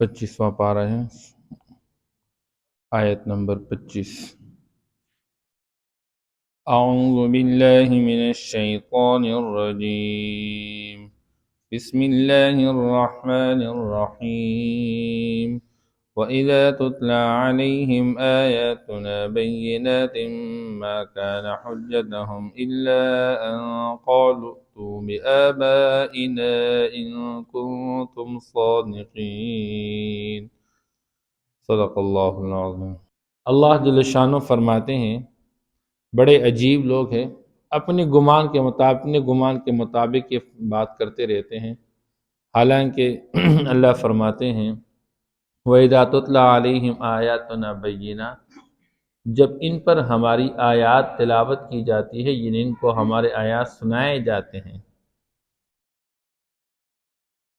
25واں پارہ ہے، آیت نمبر 25۔ اعوذ باللہ من الشیطان الرجیم، بسم اللہ الرحمن الرحیم۔ وَإِذَا تُتْلَى عَلَيْهِمْ آيَاتُنَا بَيِّنَاتٍ مَا كَانَ حُجَّتُهُمْ إِلَّا أَن قَالُوا ائْتُوا بِآبَائِنَا إِن كُنتُمْ صَادِقِينَ۔ صدق اللہ العظیم۔ اللہ جل شانہ فرماتے ہیں بڑے عجیب لوگ ہیں، اپنے گمان کے مطابق یہ بات کرتے رہتے ہیں، حالانکہ اللہ فرماتے ہیں وَإِذَا تُتْلَى عَلَيْهِمْ آيَاتُنَا بَيِّنَاتٍ، جب ان پر ہماری آیات تلاوت کی جاتی ہے، یعنی ان کو ہمارے آیات سنائے جاتے ہیں،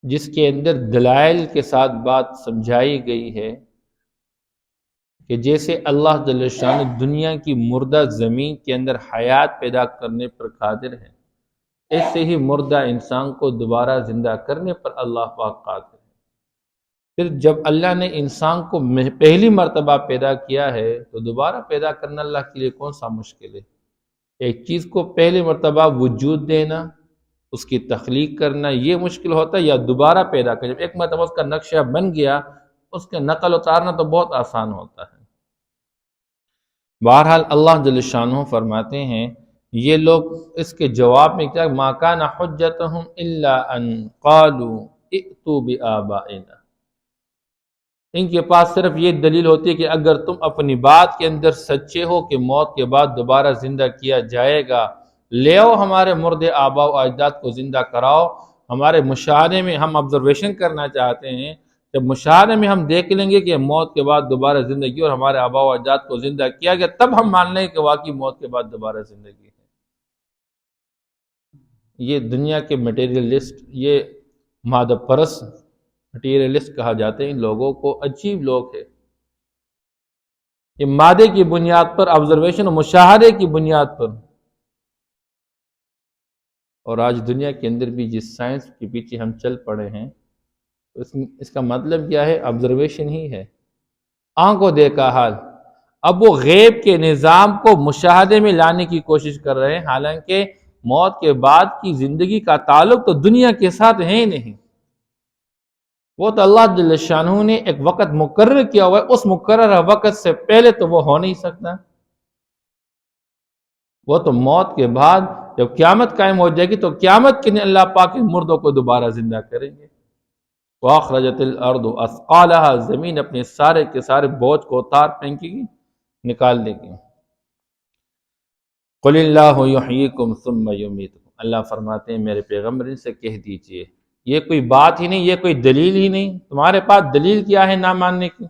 جس کے اندر دلائل کے ساتھ بات سمجھائی گئی ہے کہ جیسے اللہ جل شانہ دنیا کی مردہ زمین کے اندر حیات پیدا کرنے پر قادر ہے، ایسے ہی مردہ انسان کو دوبارہ زندہ کرنے پر اللہ پاک قادر ہے۔ پھر جب اللہ نے انسان کو پہلی مرتبہ پیدا کیا ہے تو دوبارہ پیدا کرنا اللہ کے لیے کون سا مشکل ہے؟ ایک چیز کو پہلی مرتبہ وجود دینا، اس کی تخلیق کرنا یہ مشکل ہوتا ہے، یا دوبارہ پیدا کرنا؟ جب ایک مرتبہ اس کا نقشہ بن گیا، اس کا نقل اتارنا تو بہت آسان ہوتا ہے۔ بہرحال اللہ جل شانہ فرماتے ہیں یہ لوگ اس کے جواب میں کیا، ما کان حجتہم الا ان قالوا ائتوا بآبائنا، ان کے پاس صرف یہ دلیل ہوتی ہے کہ اگر تم اپنی بات کے اندر سچے ہو کہ موت کے بعد دوبارہ زندہ کیا جائے گا، لے آؤ ہمارے مردے آبا و اجداد کو زندہ کراؤ۔ ہمارے مشاہدے میں ہم آبزرویشن کرنا چاہتے ہیں، جب مشاہدے میں ہم دیکھ لیں گے کہ موت کے بعد دوبارہ زندگی اور ہمارے آبا و اجداد کو زندہ کیا گیا، تب ہم مان لیں کہ واقعی موت کے بعد دوبارہ زندگی ہے۔ یہ دنیا کے مٹیریلسٹ، یہ مادہ پرست مٹیریلسٹ کہا جاتے ہیں، ان لوگوں کو عجیب لوگ ہیں۔ یہ مادے کی بنیاد پر، آبزرویشن و مشاہدے کی بنیاد پر، اور آج دنیا کے اندر بھی جس سائنس کے پیچھے ہم چل پڑے ہیں اس کا مطلب کیا ہے؟ آبزرویشن ہی ہے، آنکھوں دیکھا حال۔ اب وہ غیب کے نظام کو مشاہدے میں لانے کی کوشش کر رہے ہیں، حالانکہ موت کے بعد کی زندگی کا تعلق تو دنیا کے ساتھ ہے ہی نہیں، وہ تو اللہ جل شانہ نے ایک وقت مقرر کیا ہوا ہے، اس مقررہ وقت سے پہلے تو وہ ہو نہیں سکتا۔ وہ تو موت کے بعد جب قیامت قائم ہو جائے گی تو قیامت کے دن اللہ پاک مردوں کو دوبارہ زندہ کریں گے۔ وَأَخْرَجَتِ الْأَرْضُ أَثْقَالَهَا، زمین اپنے سارے کے سارے بوجھ کو اتار پھینکے گی، نکال دے گی۔ قُلِ اللَّهُ يُحْيِيكُمْ ثُمَّ يُمِيتُكُمْ، اللہ فرماتے ہیں میرے پیغمبر ان سے کہہ دیجئے یہ کوئی بات ہی نہیں، یہ کوئی دلیل ہی نہیں، تمہارے پاس دلیل کیا ہے نہ ماننے کی؟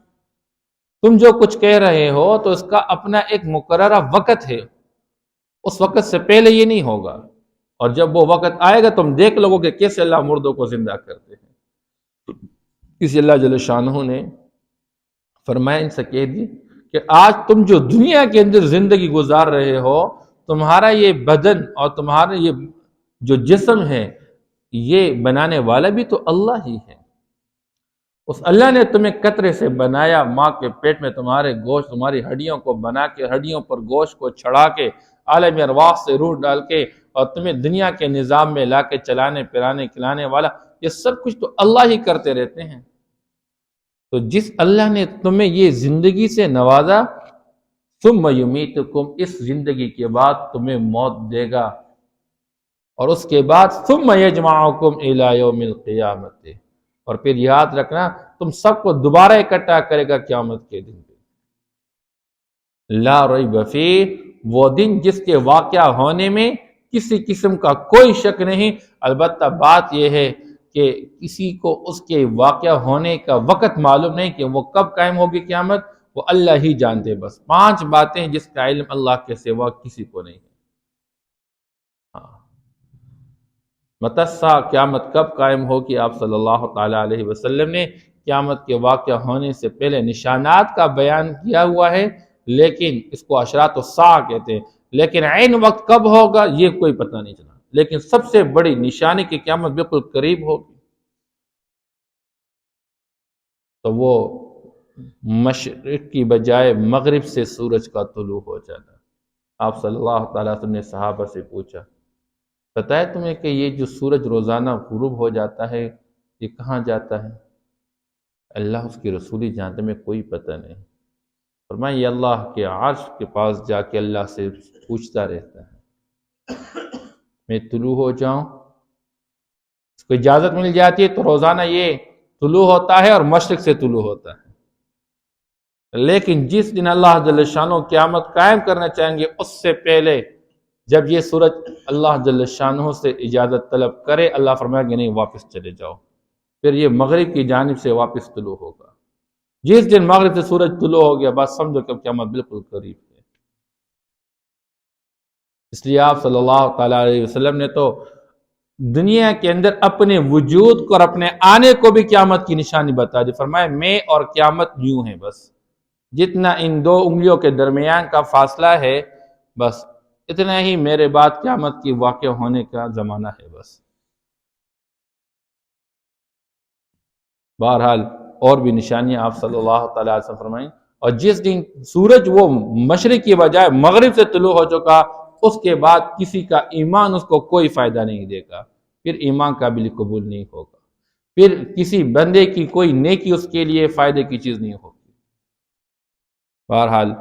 تم جو کچھ کہہ رہے ہو تو اس کا اپنا ایک مقررہ وقت ہے، اس وقت سے پہلے یہ نہیں ہوگا، اور جب وہ وقت آئے گا تم دیکھ لو کہ کیسے اللہ مردوں کو زندہ کرتے ہیں۔ اسی اللہ جل شانہ نے فرمایا ان سے کہہ دی کہ آج تم جو دنیا کے اندر زندگی گزار رہے ہو، تمہارا یہ بدن اور تمہارا یہ جو جسم ہے یہ بنانے والا بھی تو اللہ ہی ہے۔ اس اللہ نے تمہیں قطرے سے بنایا، ماں کے پیٹ میں تمہارے گوشت، تمہاری ہڈیوں کو بنا کے، ہڈیوں پر گوشت کو چڑھا کے، عالم ارواح سے روح ڈال کے، اور تمہیں دنیا کے نظام میں لا کے چلانے، پلانے، کھلانے والا، یہ سب کچھ تو اللہ ہی کرتے رہتے ہیں۔ تو جس اللہ نے تمہیں یہ زندگی سے نوازا، ثم یمیتکم، اس زندگی کے بعد تمہیں موت دے گا، اور اس کے بعد ثم یجمعکم الی یوم القیامت، اور پھر یاد رکھنا تم سب کو دوبارہ اکٹھا کرے گا قیامت کے دن پہ۔ لا ریب فیہ، وہ دن جس کے واقعہ ہونے میں کسی قسم کا کوئی شک نہیں، البتہ بات یہ ہے کہ کسی کو اس کے واقعہ ہونے کا وقت معلوم نہیں کہ وہ کب قائم ہوگی قیامت، وہ اللہ ہی جانتے۔ بس 5 باتیں جس کا علم اللہ کے سوا کسی کو نہیں ہے۔ متی الساعہ، قیامت کب قائم ہوگی؟ آپ صلی اللہ تعالیٰ علیہ وسلم نے قیامت کے واقعہ ہونے سے پہلے نشانات کا بیان کیا ہوا ہے، لیکن اس کو اشراط الساعہ کہتے ہیں، لیکن عین وقت کب ہوگا یہ کوئی پتہ نہیں چلا، لیکن سب سے بڑی نشانی کی قیامت بالکل قریب ہوگی۔ تو وہ مشرق کی بجائے مغرب سے سورج کا طلوع ہو جانا۔ آپ صلی اللہ تعالیٰ وسلم نے صحابہ سے پوچھا، پتہ ہے تمہیں کہ یہ جو سورج روزانہ غروب ہو جاتا ہے یہ کہاں جاتا ہے؟ اللہ اس کے رسول ہی جانتے، میں کوئی پتہ نہیں۔ فرمایا یہ اللہ کے عرش کے پاس جا کے اللہ سے پوچھتا رہتا ہے، میں طلوع ہو جاؤں؟ اس کو اجازت مل جاتی ہے تو روزانہ یہ طلوع ہوتا ہے اور مشرق سے طلوع ہوتا ہے۔ لیکن جس دن اللہ جل شانہ قیامت قائم کرنا چاہیں گے اس سے پہلے جب یہ سورج اللہ جل شانہ سے اجازت طلب کرے، اللہ فرمائے گا نہیں واپس چلے جاؤ، پھر یہ مغرب کی جانب سے واپس طلوع ہوگا۔ جس دن مغرب سے سورج طلوع ہو گیا بس سمجھو کہ قیامت بالکل قریب ہے۔ اس لیے آپ صلی اللہ تعالیٰ علیہ وسلم نے تو دنیا کے اندر اپنے وجود کو اور اپنے آنے کو بھی قیامت کی نشانی بتا دی۔ فرمایا میں اور قیامت یوں ہیں، بس جتنا ان دو انگلیوں کے درمیان کا فاصلہ ہے بس اتنا ہی میرے بعد قیامت کی واقع ہونے کا زمانہ ہے۔ بس بہرحال اور بھی نشانیاں آپ صلی اللہ تعالیٰ علیہ وسلم فرمائیں، اور جس دن سورج وہ مشرق کی بجائے مغرب سے طلوع ہو چکا اس کے بعد کسی کا ایمان اس کو کوئی فائدہ نہیں دے گا، پھر ایمان قابل قبول نہیں ہوگا، پھر کسی بندے کی کوئی نیکی اس کے لیے فائدے کی چیز نہیں ہوگی۔ بہرحال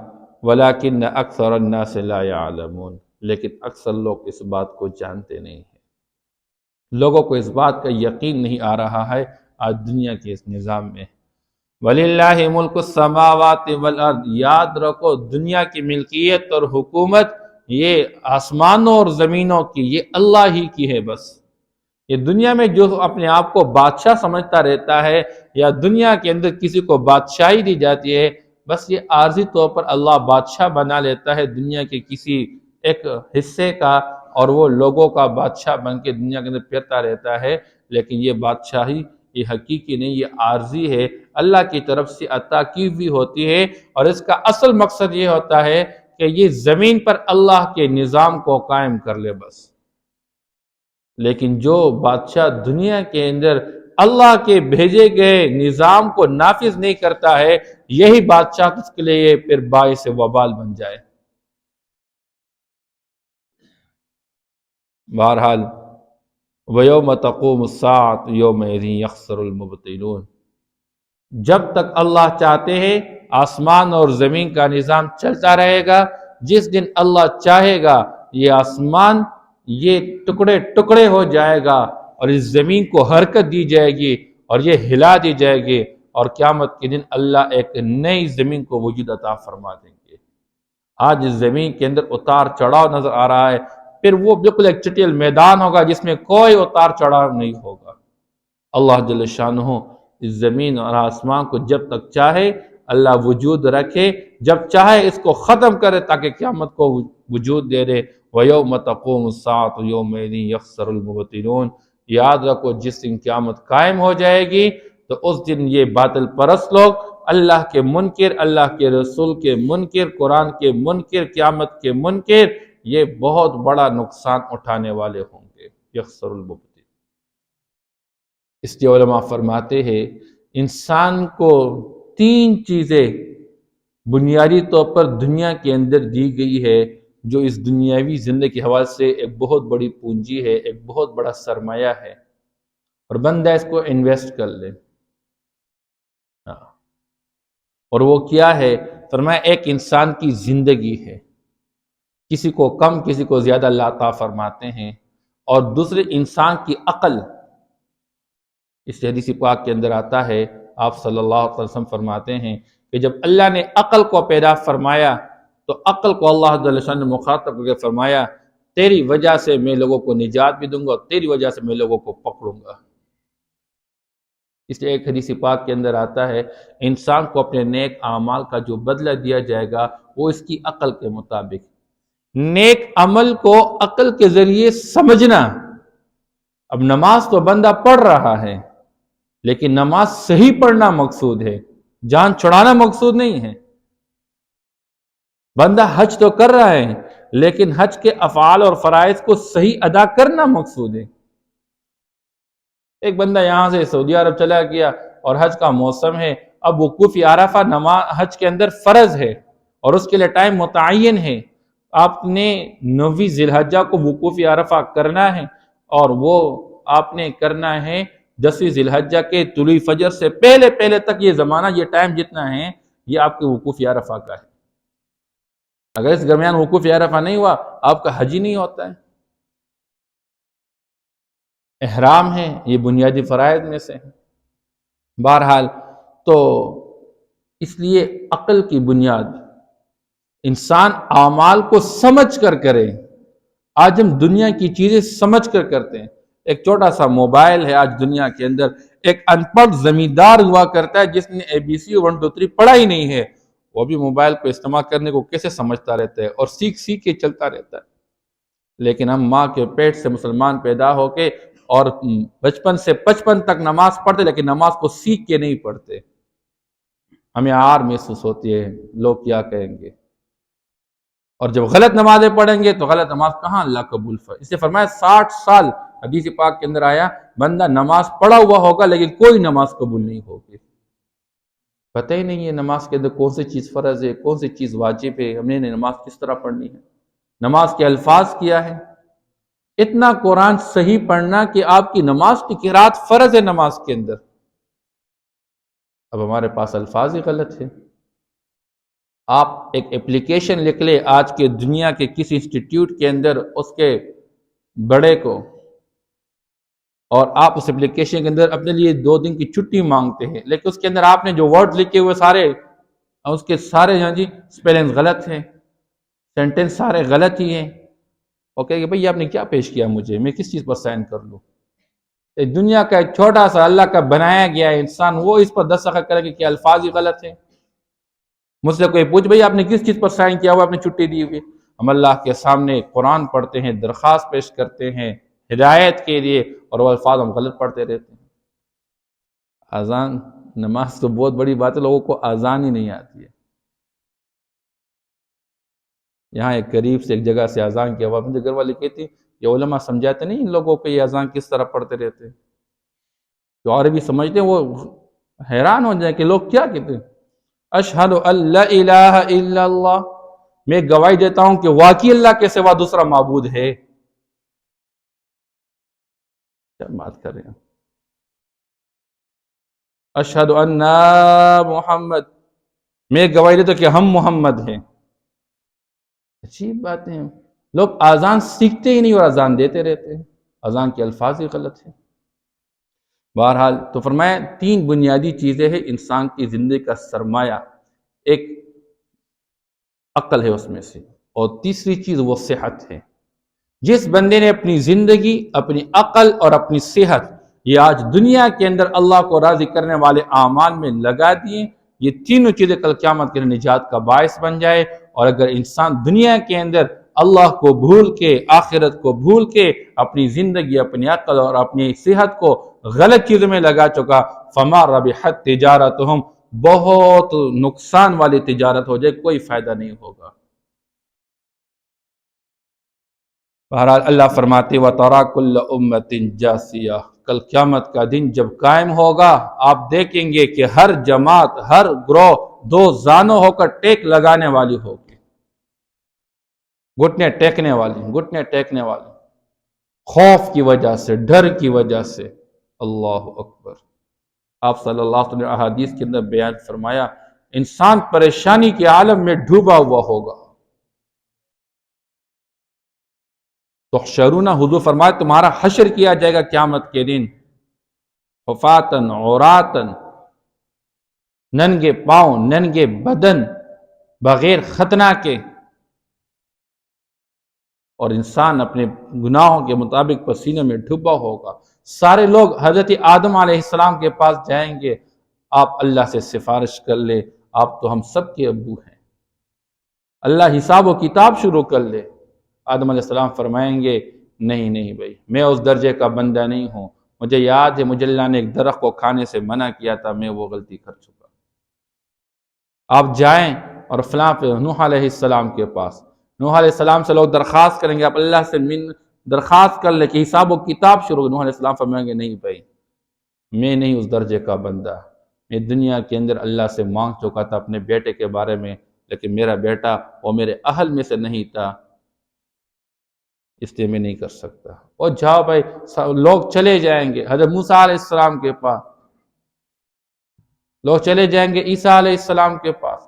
وَلَكِنَّ أَكْثَرَ النَّاسِ لَا يَعْلَمُونَ، لیکن اکثر لوگ اس بات کو جانتے نہیں ہیں، لوگوں کو اس بات کا یقین نہیں آ رہا ہے آج دنیا کے اس نظام میں۔ وَلِلَّهِ مُلْكُ السَّمَاوَاتِ وَالْأَرْضِ، یاد رکھو دنیا کی ملکیت اور حکومت یہ آسمانوں اور زمینوں کی یہ اللہ ہی کی ہے۔ بس یہ دنیا میں جو اپنے آپ کو بادشاہ سمجھتا رہتا ہے یا دنیا کے اندر کسی کو بادشاہی دی جاتی ہے، بس یہ عارضی طور پر اللہ بادشاہ بنا لیتا ہے دنیا کے کسی ایک حصے کا، اور وہ لوگوں کا بادشاہ بن کے دنیا کے اندر پھرتا رہتا ہے، لیکن یہ بادشاہی یہ حقیقی نہیں، یہ عارضی ہے، اللہ کی طرف سے عطا کی ہوئی ہوتی ہے، اور اس کا اصل مقصد یہ ہوتا ہے کہ یہ زمین پر اللہ کے نظام کو قائم کر لے بس۔ لیکن جو بادشاہ دنیا کے اندر اللہ کے بھیجے گئے نظام کو نافذ نہیں کرتا ہے، یہی بادشاہ اس کے لیے پھر باعث وبال بن جائے۔ بہرحال وَيَوْمَ تَقُومُ السَّاعَةُ يَوْمَئِذٍ يَخْسَرُ الْمُبْطِلُونَ، جب تک اللہ چاہتے ہیں آسمان اور زمین کا نظام چلتا رہے گا، جس دن اللہ چاہے گا یہ آسمان یہ ٹکڑے ٹکڑے ہو جائے گا اور اس زمین کو حرکت دی جائے گی اور یہ ہلا دی جائے گی، اور قیامت کے دن اللہ ایک نئی زمین کو وجود عطا فرما دیں گے۔ آج اس زمین کے اندر اتار چڑھاؤ نظر آ رہا ہے، پھر وہ بالکل ایک چٹیل میدان ہوگا جس میں کوئی اتار چڑھاؤ نہیں ہوگا۔ اللہ جل شانہ اس زمین اور آسمان کو جب تک چاہے اللہ وجود رکھے، جب چاہے اس کو ختم کرے تاکہ قیامت کو وجود دے دے۔ وَيَوْمَ تَقُومُ السَّاعَةُ يَوْمَئِذٍ يَخْسَرُ الْمُبْطِلُونَ، یاد رکھو جس دن قیامت قائم ہو جائے گی تو اس دن یہ باطل پرست لوگ، اللہ کے منکر، اللہ کے رسول کے منکر، قرآن کے منکر، قیامت کے منکر، یہ بہت بڑا نقصان اٹھانے والے ہوں گے۔ یخسر المبطل، اس لیے علماء فرماتے ہیں انسان کو تین چیزیں بنیادی طور پر دنیا کے اندر دی گئی ہے جو اس دنیاوی زندگی کے حوالے سے ایک بہت بڑی پونجی ہے، ایک بہت بڑا سرمایہ ہے، اور بندہ اس کو انویسٹ کر لے۔ اور وہ کیا ہے؟ فرمایا ایک انسان کی زندگی ہے، کسی کو کم کسی کو زیادہ اللہ عطا فرماتے ہیں، اور دوسرے انسان کی عقل۔ اس حدیث پاک کے اندر آتا ہے، آپ صلی اللہ علیہ وسلم فرماتے ہیں کہ جب اللہ نے عقل کو پیدا فرمایا تو عقل کو اللہ جل شانہ نے مخاطب کر کے فرمایا تیری وجہ سے میں لوگوں کو نجات بھی دوں گا اور تیری وجہ سے میں لوگوں کو پکڑوں گا۔ اس لیے ایک حدیث پاک کے اندر آتا ہے انسان کو اپنے نیک اعمال کا جو بدلہ دیا جائے گا وہ اس کی عقل کے مطابق۔ نیک عمل کو عقل کے ذریعے سمجھنا، اب نماز تو بندہ پڑھ رہا ہے لیکن نماز صحیح پڑھنا مقصود ہے، جان چھڑانا مقصود نہیں ہے۔ بندہ حج تو کر رہا ہے لیکن حج کے افعال اور فرائض کو صحیح ادا کرنا مقصود ہے۔ ایک بندہ یہاں سے سعودی عرب چلا گیا اور حج کا موسم ہے اب وقوف عرفہ حج کے اندر فرض ہے اور اس کے لیے ٹائم متعین ہے. آپ نے 9 ذی الحجہ کو وقوف عرفہ کرنا ہے اور وہ آپ نے کرنا ہے 10 ذی الحجہ کے طلوع فجر سے پہلے پہلے تک. یہ زمانہ، یہ ٹائم جتنا ہے، یہ آپ کے وقوف عرفہ کا ہے. اگر اس درمیان وقوف عرفہ نہیں ہوا، آپ کا حج ہی نہیں ہوتا ہے. احرام ہے، یہ بنیادی فرائض میں سے ہے. بہرحال تو اس لیے عقل کی بنیاد، انسان اعمال کو سمجھ کر کرے. آج ہم دنیا کی چیزیں سمجھ کر کرتے ہیں. ایک چھوٹا سا موبائل ہے آج دنیا کے اندر، ایک ان پڑھ زمیندار ہوا کرتا ہے جس نے ABC 1 2 3 پڑھا ہی نہیں ہے، وہ بھی موبائل کو استعمال کرنے کو کیسے سمجھتا رہتا ہے اور سیکھ کے چلتا رہتا ہے. لیکن ہم ماں کے پیٹ سے مسلمان پیدا ہو کے اور بچپن سے 55 تک نماز پڑھتے، لیکن نماز کو سیکھ کے نہیں پڑھتے. ہمیں عار محسوس ہوتی ہے، لوگ کیا کہیں گے. اور جب غلط نمازیں پڑھیں گے تو غلط نماز کہاں اللہ قبول اس نے فرمایا 60 سال حدیث پاک کے اندر آیا بندہ نماز پڑھا ہوا ہوگا لیکن کوئی نماز قبول نہیں ہوگی. پتہ ہی نہیں ہے نماز کے اندر کون سی چیز فرض ہے، کون سی چیز واجب ہے، ہم نے نماز کس طرح پڑھنی ہے، نماز کے الفاظ کیا ہے. اتنا قرآن صحیح پڑھنا کہ آپ کی نماز کی قرات فرض ہے نماز کے اندر، اب ہمارے پاس الفاظ ہی غلط ہے. آپ ایک اپلیکیشن لکھ لیں آج کے دنیا کے کسی انسٹیٹیوٹ کے اندر اس کے بڑے کو، اور آپ اس اپلیکیشن کے اندر اپنے لیے 2 دن کی چھٹی مانگتے ہیں، لیکن اس کے اندر آپ نے جو ورڈ لکھے ہوئے سارے اس کے سارے سپیلنگ غلط ہیں، سینٹنس سارے غلط ہی ہیں. اوکے کہ بھئی آپ نے کیا پیش کیا مجھے، میں کس چیز پر سائن کر لوں. دنیا کا ایک چھوٹا سا اللہ کا بنایا گیا انسان، وہ اس پر دستخط کرے کہ الفاظ ہی غلط ہیں. مجھ سے کوئی پوچھ بھئی آپ نے کس چیز پر سائن کیا ہوا، آپ نے چھٹی دی ہوئی. ہم اللہ کے سامنے قرآن پڑھتے ہیں، درخواست پیش کرتے ہیں ہدایت کے لیے، اور وہ الفاظ ہم غلط پڑھتے رہتے ہیں. اذان نماز تو بہت بڑی بات ہے، لوگوں کو اذان ہی نہیں آتی ہے. یہاں ایک قریب سے ایک جگہ سے اذان کی آواز، مجھے گھر والے کہتی یہ علماء سمجھاتے نہیں ان لوگوں کو یہ اذان کس طرح پڑھتے رہتے ہیں. جو عربی سمجھتے ہیں وہ حیران ہو جائیں کہ لوگ کیا کہتے ہیں. اشہد ان لا الہ الا اللہ، میں گواہی دیتا ہوں کہ واقعی اللہ کے سوا دوسرا معبود ہے. کیا بات کر رہے ہیں. اشہد ان محمد، میں گواہی دیتا ہوں کہ ہم محمد ہیں. عجیب بات ہے، لوگ اذان سیکھتے ہی نہیں اور اذان دیتے رہتے ہیں، اذان کے الفاظ ہی غلط ہیں. بہرحال تو فرمایا 3 بنیادی چیزیں ہیں انسان کی زندگی کا سرمایہ. ایک عقل ہے اس میں سے، اور تیسری چیز وہ صحت ہے. جس بندے نے اپنی زندگی، اپنی عقل اور اپنی صحت یہ آج دنیا کے اندر اللہ کو راضی کرنے والے اعمال میں لگا دیے، یہ تینوں چیزیں کل قیامت کے نجات کا باعث بن جائے. اور اگر انسان دنیا کے اندر اللہ کو بھول کے، آخرت کو بھول کے اپنی زندگی، اپنی عقل اور اپنی صحت کو غلط چیزوں میں لگا چکا، فما ربحت تجارتہم، بہت نقصان والی تجارت ہو جائے، کوئی فائدہ نہیں ہوگا. بہرحال اللہ فرماتے وَتَرَا كُلَّ أُمَّةٍ جَاثِيَةٍ، کل قیامت کا دن جب قائم ہوگا آپ دیکھیں گے کہ ہر جماعت، ہر گروہ 2 زانوں ہو کر ٹیک لگانے والی ہوگی، گھٹنے ٹیکنے والی، خوف کی وجہ سے، ڈر کی وجہ سے. اللہ اکبر. آپ صلی اللہ علیہ وسلم احادیث کے اندر بیان فرمایا انسان پریشانی کے عالم میں ڈوبا ہوا ہوگا. تحشرون، حضور فرمایا تمہارا حشر کیا جائے گا قیامت کے دن حفاتن عوراتن، ننگے پاؤں، ننگے بدن، بغیر ختنہ کے. اور انسان اپنے گناہوں کے مطابق پسینے میں ڈوبا ہوگا. سارے لوگ حضرت آدم علیہ السلام کے پاس جائیں گے، آپ اللہ سے سفارش کر لے، آپ تو ہم سب کے ابو ہیں، اللہ حساب و کتاب شروع کر لے. آدم علیہ السلام فرمائیں گے نہیں بھائی، میں اس درجے کا بندہ نہیں ہوں، مجھے یاد ہے مجھے اللہ نے ایک درخت کو کھانے سے منع کیا تھا، میں وہ غلطی کر چکا. آپ جائیں اور فلاں پہ نوح علیہ السلام کے پاس، نوح علیہ السلام سے لوگ درخواست کریں گے، آپ اللہ سے درخواست کر لیں کہ حساب و کتاب شروع. نوح علیہ السلام فرمائیں گے نہیں بھائی، میں نہیں اس درجے کا بندہ، میں دنیا کے اندر اللہ سے مانگ چکا تھا اپنے بیٹے کے بارے میں، لیکن میرا بیٹا وہ میرے اہل میں سے نہیں تھا، اس لیے میں نہیں کر سکتا۔ اور جاؤ بھائی، لوگ چلے جائیں گے حضرت موسیٰ علیہ السلام کے پاس، لوگ چلے جائیں گے عیسیٰ علیہ السلام کے پاس،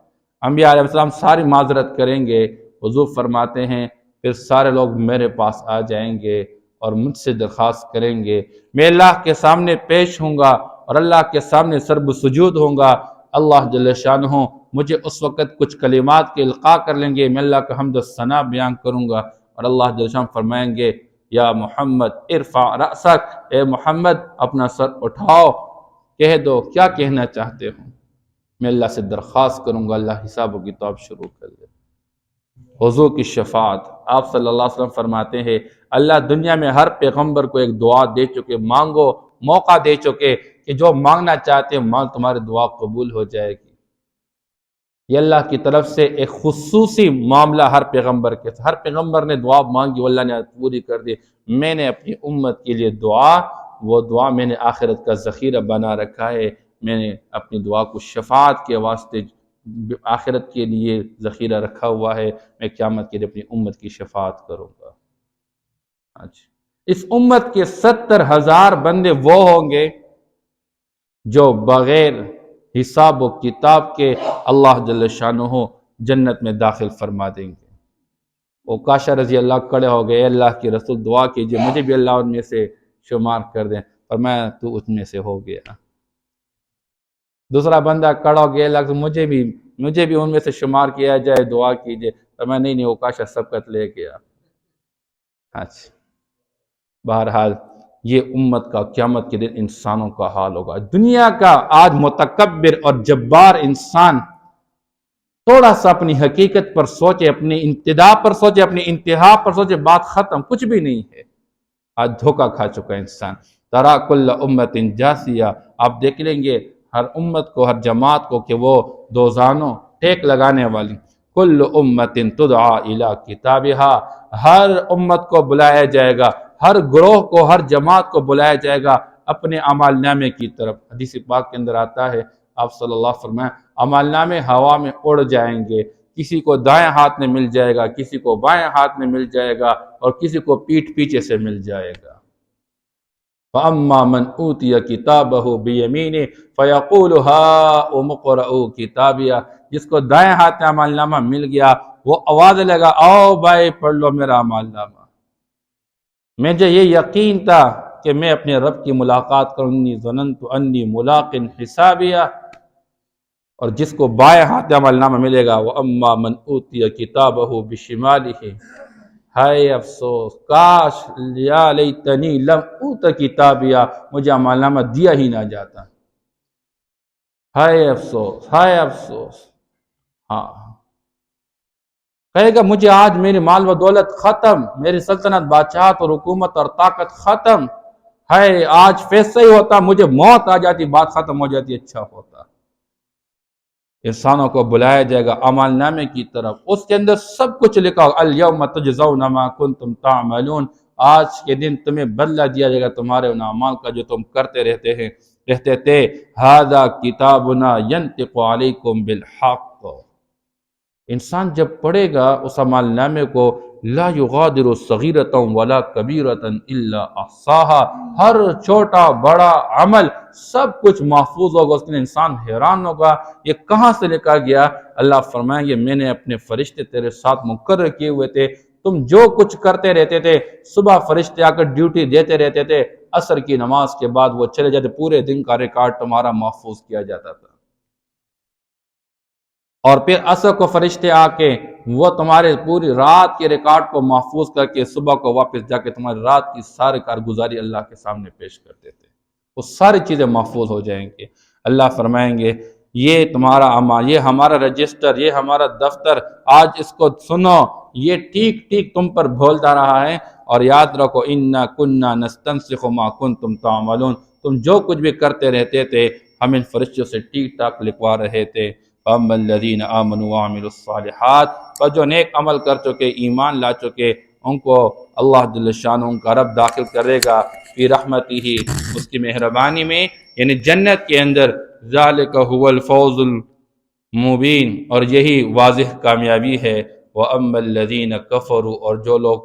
انبیاء علیہ السلام ساری معذرت کریں گے۔ حضور فرماتے ہیں پھر سارے لوگ میرے پاس آ جائیں گے اور مجھ سے درخواست کریں گے، میں اللہ کے سامنے پیش ہوں گا اور اللہ کے سامنے سرب سجود ہوں گا۔ اللہ جل شانہ مجھے اس وقت کچھ کلمات کے القاء کر لیں گے، میں اللہ کا حمد و ثنا بیان کروں گا، اور اللہ جل شانہ فرمائیں گے یا محمد ارفع رأسک، اے محمد اپنا سر اٹھاؤ، کہہ دو کیا کہنا چاہتے ہو، میں اللہ سے درخواست کروں گا، اللہ حساب و کتاب شروع کر دے۔ حضور کی شفاعت، آپ صلی اللہ علیہ وسلم فرماتے ہیں اللہ دنیا میں ہر پیغمبر کو ایک دعا دے چکے، مانگو، موقع دے چکے کہ جو مانگنا چاہتے ہیں مانگ، تمہاری دعا قبول ہو جائے گی۔ یہ اللہ کی طرف سے ایک خصوصی معاملہ ہر پیغمبر کے ساتھ، ہر پیغمبر نے دعا مانگی، اللہ نے پوری کر دی۔ میں نے اپنی امت کے لیے وہ دعا میں نے آخرت کا ذخیرہ بنا رکھا ہے، میں نے اپنی دعا کو شفاعت کے واسطے آخرت کے لیے ذخیرہ رکھا ہوا ہے، میں قیامت کے لیے اپنی امت کی شفاعت کروں گا۔ اس امت کے 70,000 بندے وہ ہوں گے جو بغیر حساب و کتاب کے اللہ جل شانہ جنت میں داخل فرما دیں گے۔ وہ کاشا رضی اللہ کڑے ہو گئے، اللہ کے رسول دعا کیجئے مجھے بھی اللہ ان میں سے شمار کر دیں، اور میں تو اس میں سے ہو گیا۔ دوسرا بندہ کڑا ہو گیا، اللہ مجھے بھی ان میں سے شمار کیا جائے، دعا کیجئے، اور میں نہیں وہ کاشا سبقت لے گیا۔ اچھا، بہرحال یہ امت کا قیامت کے دن انسانوں کا حال ہوگا۔ دنیا کا آج متکبر اور جبار انسان تھوڑا سا اپنی حقیقت پر سوچے، اپنی ابتدا پر سوچے، اپنی انتہا پر سوچے، بات ختم، کچھ بھی نہیں ہے۔ آج دھوکہ کھا چکا انسان۔ ترا کل امت جاسیہ، آپ دیکھ لیں گے ہر امت کو، ہر جماعت کو کہ وہ دوزانوں ٹیک لگانے والی۔ کل امت تدعا الی کتابہا، ہر امت کو بلایا جائے گا، ہر گروہ کو، ہر جماعت کو بلایا جائے گا اپنے اعمال نامے کی طرف۔ حدیث پاک کے اندر آتا ہے، آپ صلی اللہ علیہ وسلم فرمائیں اعمال نامے ہوا میں اڑ جائیں گے، کسی کو دائیں ہاتھ میں مل جائے گا، کسی کو بائیں ہاتھ میں مل جائے گا، اور کسی کو پیٹھ پیچھے سے مل جائے گا۔ فَأَمَّا مَنْ أُوتِيَ كِتَابَهُ بِيَمِينِهِ فَيَقُولُ هَاؤُمُ اقْرَءُوا کتابیہ، جس کو دائیں ہاتھ میں اعمال نامہ مل گیا وہ آواز لگا آؤ بھائی پڑھ لو میرا اعمال نامہ۔ مجھے یہ یقین تھا کہ میں اپنے رب کی ملاقات کروں گی، ظننت انی ملاق حسابیہ، اور جس کو بائیں ہاتھ عمل نامہ ملے گا وَأَمَّا مَنْ أُوتِيَ كِتَابَهُ بِشِمَالِهِ، ہائے افسوس، کاش یا لیتنی لم اوت کتابیہ، مجھے عمل نامہ دیا ہی نہ جاتا، ہائے افسوس، ہائے افسوس۔ ہاں کہے گا مجھے آج میری مال و دولت ختم، میری سلطنت، بادشاہت اور حکومت اور طاقت ختم، ہائے آج فیصلہ ہی ہوتا، مجھے موت آ جاتی، بات ختم ہو جاتی، اچھا ہوتا۔ انسانوں کو بلایا جائے گا اعمال نامے کی طرف، اس کے اندر سب کچھ لکھا ہوگا، الیوم تجزون ما کنتم تعملون، آج کے دن تمہیں بدلہ دیا جائے گا تمہارے ان اعمال کا جو تم کرتے رہتے تھے۔ ھذا کتابنا ینطق علیکم بالحق، انسان جب پڑھے گا اس اعمال نامے کو، لا یغادر صغیرۃ ولا کبیرۃ الا احصاها، ہر چھوٹا بڑا عمل سب کچھ محفوظ ہوگا، اس دن انسان حیران ہوگا یہ کہاں سے لکھا گیا۔ اللہ فرمائیں گے میں نے اپنے فرشتے تیرے ساتھ مقرر کیے ہوئے تھے، تم جو کچھ کرتے رہتے تھے، صبح فرشتے آ کر ڈیوٹی دیتے رہتے تھے، عصر کی نماز کے بعد وہ چلے جاتے، پورے دن کا ریکارڈ تمہارا محفوظ کیا جاتا تھا، اور پھر عصر کو فرشتے آ کے وہ تمہارے پوری رات کے ریکارڈ کو محفوظ کر کے صبح کو واپس جا کے تمہاری رات کی ساری کارگزاری اللہ کے سامنے پیش کرتے تھے، وہ ساری چیزیں محفوظ ہو جائیں گے۔ اللہ فرمائیں گے یہ تمہارا عمل، یہ ہمارا رجسٹر، یہ ہمارا دفتر، آج اس کو سنو، یہ ٹھیک ٹھیک تم پر بھولتا رہا ہے، اور یاد رکھو اِنَّا كُنَّا نَسْتَنسِخُ مَا كُنْتُمْ تَعْمَلُونَ، تم جو کچھ بھی کرتے رہتے تھے ہم ان فرشتوں سے ٹھیک ٹھاک لکھوا رہے تھے۔ فَأَمَّا الَّذِينَ آمَنُوا وَعَمِلُوا الصَّالِحَاتِ، پر جو نیک عمل کر چکے، ایمان لا چکے، ان کو اللہ جل شانہ ان کا رب داخل کرے گا فی رحمتہ، اس کی مہربانی میں، یعنی جنت کے اندر، ذالک هو الفوز المبین، اور یہی واضح کامیابی ہے۔ وَأَمَّا الَّذِينَ كَفَرُوا، اور جو لوگ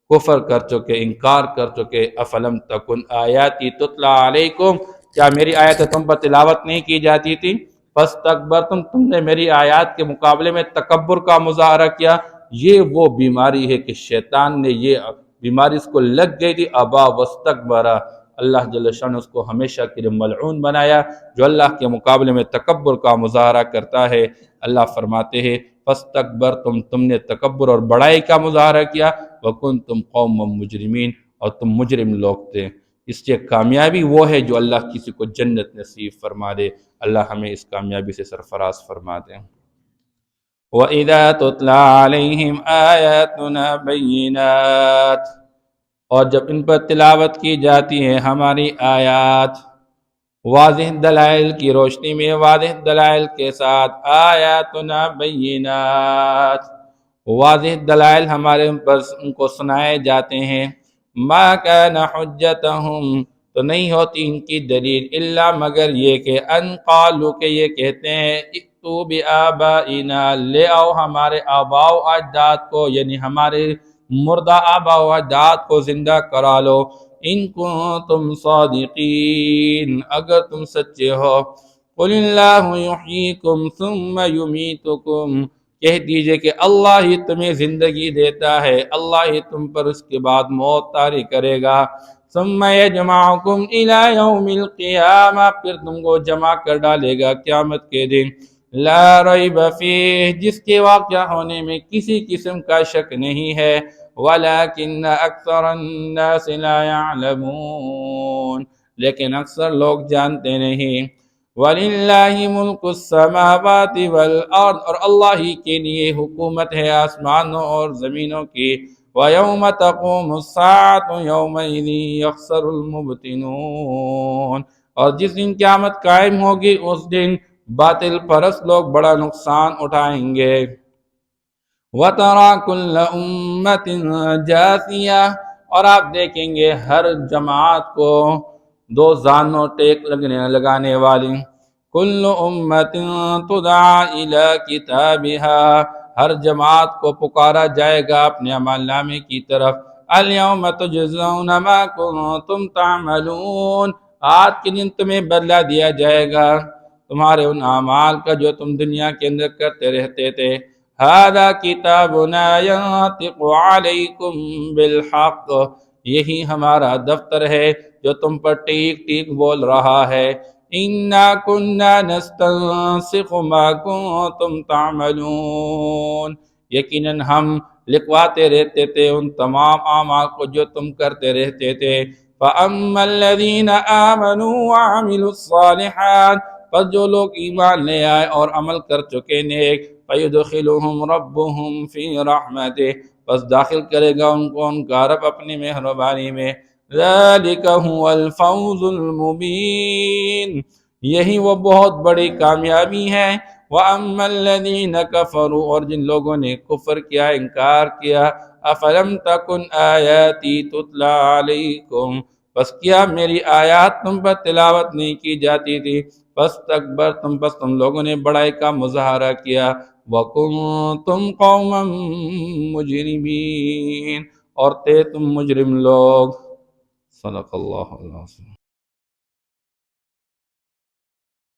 کفر کر چکے، انکار کر چکے، افلم تکن آیاتی تتلا علیکم، کیا میری آیتیں تم پر تلاوت نہیں کی جاتی تھی؟ فاستکبرتم، تم نے میری آیات کے مقابلے میں تکبر کا مظاہرہ کیا۔ یہ وہ بیماری ہے کہ شیطان نے یہ بیماری اس کو لگ گئی تھی، ابا واستکبرا، اللہ جل شان نے اس کو ہمیشہ کے لیے ملعون بنایا، جو اللہ کے مقابلے میں تکبر کا مظاہرہ کرتا ہے۔ اللہ فرماتے ہیں فاستکبرتم، تم نے تکبر اور بڑائی کا مظاہرہ کیا، وکنتم قوما مجرمین، اور تم مجرم لوگ تھے۔ اس لیے کامیابی وہ ہے جو اللہ کسی کو جنت نصیب فرما دے۔ اللہ ہمیں اس کامیابی سے سرفراز فرما دے۔ وَإِذَا تُتْلَى عَلَيْهِمْ آيَاتُنَا بَيِّنَاتٍ، اور جب ان پر تلاوت کی جاتی ہے ہماری آیات واضح دلائل کی روشنی میں، واضح دلائل کے ساتھ، آیاتنا بینات، واضح دلائل ہمارے ان کو سنائے جاتے ہیں، ما کان حجتہم، تو نہیں ہوتی ان کی دلیل الا مگر یہ کہ ان قالو، کہ یہ کہتے ہیں ائتوا بآبائنا، لے آؤ ہمارے آباء و اجداد کو، یعنی ہمارے مردہ آباء و اجداد کو زندہ کرا لو، ان کنتم صادقین، اگر تم سچے ہو۔ قل اللہ یحییکم ثم یمیتکم، کہہ دیجئے کہ اللہ ہی تمہیں زندگی دیتا ہے، اللہ ہی تم پر اس کے بعد موت طاری کرے گا۔ ثم یجمعکم الی یوم القیامہ، پھر تم کو جمع کر ڈالے گا قیامت کے دن، لا ریب فیہ، جس کے واقعہ ہونے میں کسی قسم کا شک نہیں ہے، وَلَكِنَّ أَكْثَرَ النَّاسِ لَا يَعْلَمُونَ، لیکن اکثر لوگ جانتے نہیں۔ وَلِلَّهِ مُلْكُ السَّمَاوَاتِ وَالْأَرْضِ، اور اللہ ہی کے لیے حکومت ہے آسمانوں اور زمینوں کی۔ وَيَوْمَ تَقُومُ السَّاعَةُ يَوْمَئِذٍ يَخْسَرُ الْمُبْطِلُونَ، اور جس دن قیامت قائم ہوگی اس دن باطل پرست لوگ بڑا نقصان اٹھائیں گے۔ وَتَرَى كُلَّ أُمَّةٍ جَاثِيَةً، اور آپ دیکھیں گے ہر جماعت کو دو زانوں ٹیک لگانے والی۔ كُلُّ أُمَّةٍ تُدْعَى إِلَى كِتَابِهَا، ہر جماعت کو پکارا جائے گا اپنے عمل نامے کی طرف۔ الْيَوْمَ تُجْزَوْنَ مَا كُنتُمْ تَعْمَلُونَ، آج کے دن تمہیں بدلہ دیا جائے گا تمہارے ان اعمال کا جو تم دنیا کے اندر کرتے رہتے تھے۔ هَذَا كِتَابُنَا يَنطِقُ عَلَيْكُمْ بِالْحَقِّ، یہی ہمارا دفتر ہے جو تم پر ٹھیک ٹھیک بول رہا ہے۔ إِنَّا كُنَّا نَسْتَنسِخُ مَا كُنتُمْ تَعْمَلُونَ، یقیناً ہم لکھواتے رہتے تھے ان تمام اعمال کو جو تم کرتے رہتے تھے۔ فَأَمَّا الَّذِينَ آمَنُوا وَعَمِلُوا الصَّالِحَاتِ، پس جو لوگ ایمان لے آئے اور عمل کر چکے نیک، فَيُدْخِلُهُمْ رَبُّهُمْ فِي رَحْمَتِهِ، بس داخل کرے گا ان کو ان کا رب اپنی مہربانی میں۔ ذَلِكَ هُوَ الْفَوْزُ الْمُبِينُ، یہی وہ بہت بڑی کامیابی ہے۔ وَأَمَّا الَّذِينَ كَفَرُوا، اور جن لوگوں نے کفر کیا، انکار کیا، أَفَلَمْ تَكُنْ آيَاتِي تُتْلَى عَلَيْكُمْ، بس کیا میری آیات تم پر تلاوت نہیں کی جاتی تھی؟ فاستکبرتم، بس تم لوگوں نے بڑائی کا مظاہرہ کیا، وَكُنْتُمْ قَوْمًا مُجْرِمِينَ، اور تھے تم مجرم لوگ۔ صدق اللہ العظیم۔